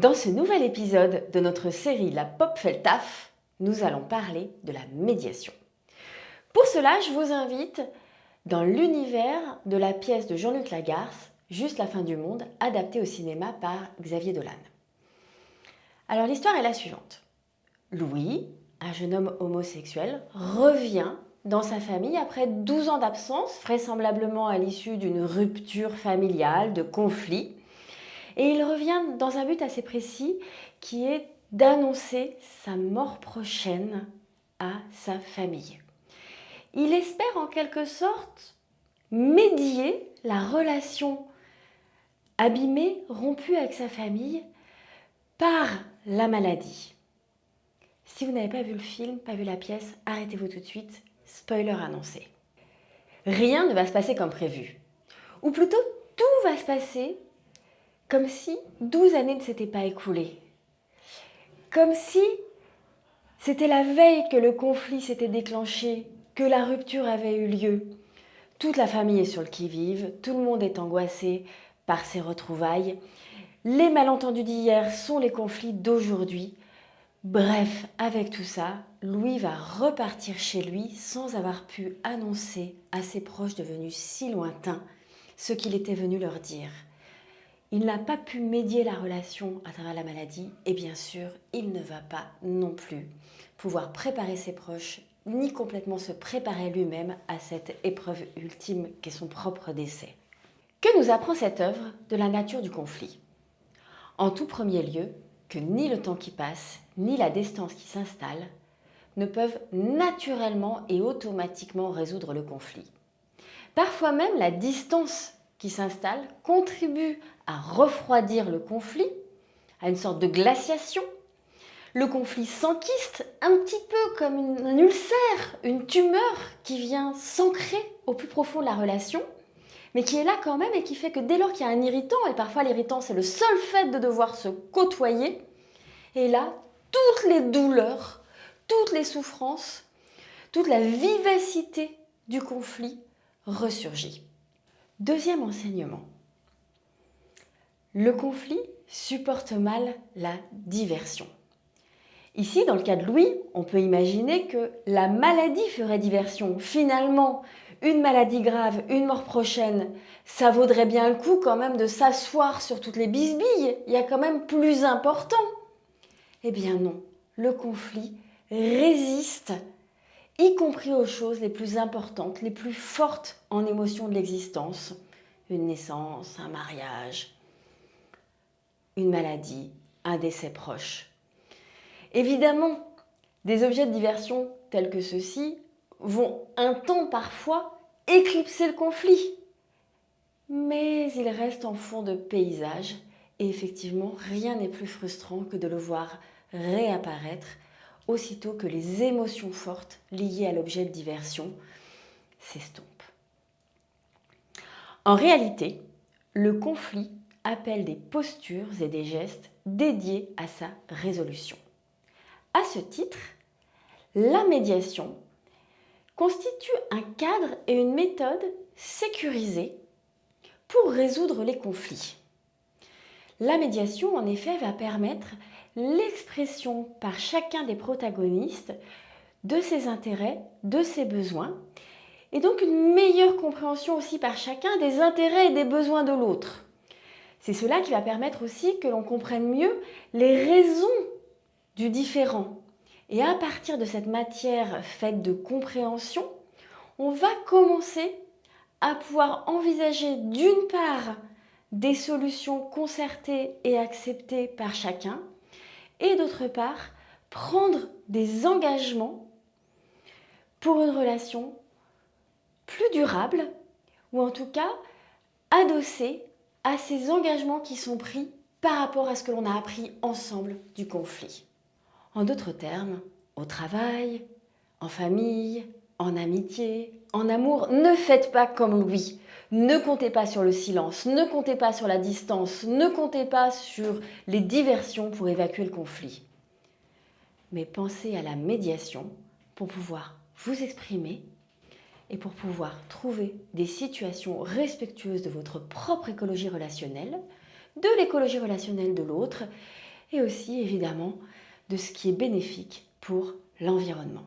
Dans ce nouvel épisode de notre série La Pop fait le taf, nous allons parler de la médiation. Pour cela, je vous invite dans l'univers de la pièce de Jean-Luc Lagarce, Juste la fin du monde, adaptée au cinéma par Xavier Dolan. Alors l'histoire est la suivante. Louis, un jeune homme homosexuel, revient dans sa famille après 12 ans d'absence, vraisemblablement à l'issue d'une rupture familiale, de conflits. Et il revient dans un but assez précis qui est d'annoncer sa mort prochaine à sa famille. Il espère en quelque sorte médier la relation abîmée, rompue avec sa famille par la maladie. Si vous n'avez pas vu le film, pas vu la pièce, arrêtez-vous tout de suite, spoiler annoncé. Rien ne va se passer comme prévu. Ou plutôt, tout va se passer comme si 12 années ne s'étaient pas écoulées. Comme si c'était la veille que le conflit s'était déclenché, que la rupture avait eu lieu. Toute la famille est sur le qui-vive, tout le monde est angoissé par ces retrouvailles. Les malentendus d'hier sont les conflits d'aujourd'hui. Bref, avec tout ça, Louis va repartir chez lui sans avoir pu annoncer à ses proches devenus si lointains ce qu'il était venu leur dire. Il n'a pas pu médier la relation à travers la maladie et bien sûr, il ne va pas non plus pouvoir préparer ses proches ni complètement se préparer lui-même à cette épreuve ultime qu'est son propre décès. Que nous apprend cette œuvre de la nature du conflit ? En tout premier lieu, que ni le temps qui passe, ni la distance qui s'installe ne peuvent naturellement et automatiquement résoudre le conflit. Parfois même, la distance qui s'installe contribue à refroidir le conflit, à une sorte de glaciation. Le conflit s'enquiste un petit peu comme un ulcère, une tumeur qui vient s'ancrer au plus profond de la relation, mais qui est là quand même et qui fait que dès lors qu'il y a un irritant, et parfois l'irritant c'est le seul fait de devoir se côtoyer, et là, toutes les douleurs, toutes les souffrances, toute la vivacité du conflit ressurgit. Deuxième enseignement. Le conflit supporte mal la diversion. Ici, dans le cas de Louis, on peut imaginer que la maladie ferait diversion. Finalement, une maladie grave, une mort prochaine, ça vaudrait bien le coup quand même de s'asseoir sur toutes les bisbilles. Il y a quand même plus important. Eh bien non, le conflit résiste, y compris aux choses les plus importantes, les plus fortes en émotion de l'existence. Une naissance, un mariage, une maladie, un décès proche. Évidemment, des objets de diversion tels que ceux-ci vont un temps parfois éclipser le conflit. Mais ils restent en fond de paysage et effectivement, rien n'est plus frustrant que de le voir réapparaître aussitôt que les émotions fortes liées à l'objet de diversion s'estompent. En réalité, le conflit appelle des postures et des gestes dédiés à sa résolution. À ce titre, la médiation constitue un cadre et une méthode sécurisée pour résoudre les conflits. La médiation, en effet, va permettre l'expression par chacun des protagonistes de ses intérêts, de ses besoins, et donc une meilleure compréhension aussi par chacun des intérêts et des besoins de l'autre. C'est cela qui va permettre aussi que l'on comprenne mieux les raisons du différent. Et à partir de cette matière faite de compréhension, on va commencer à pouvoir envisager d'une part des solutions concertées et acceptées par chacun, et d'autre part, prendre des engagements pour une relation plus durable, ou en tout cas adossée à ces engagements qui sont pris par rapport à ce que l'on a appris ensemble du conflit. En d'autres termes, au travail, en famille, en amitié, en amour, ne faites pas comme Louis. Ne comptez pas sur le silence, ne comptez pas sur la distance, ne comptez pas sur les diversions pour évacuer le conflit. Mais pensez à la médiation pour pouvoir vous exprimer et pour pouvoir trouver des situations respectueuses de votre propre écologie relationnelle, de l'écologie relationnelle de l'autre, et aussi évidemment de ce qui est bénéfique pour l'environnement.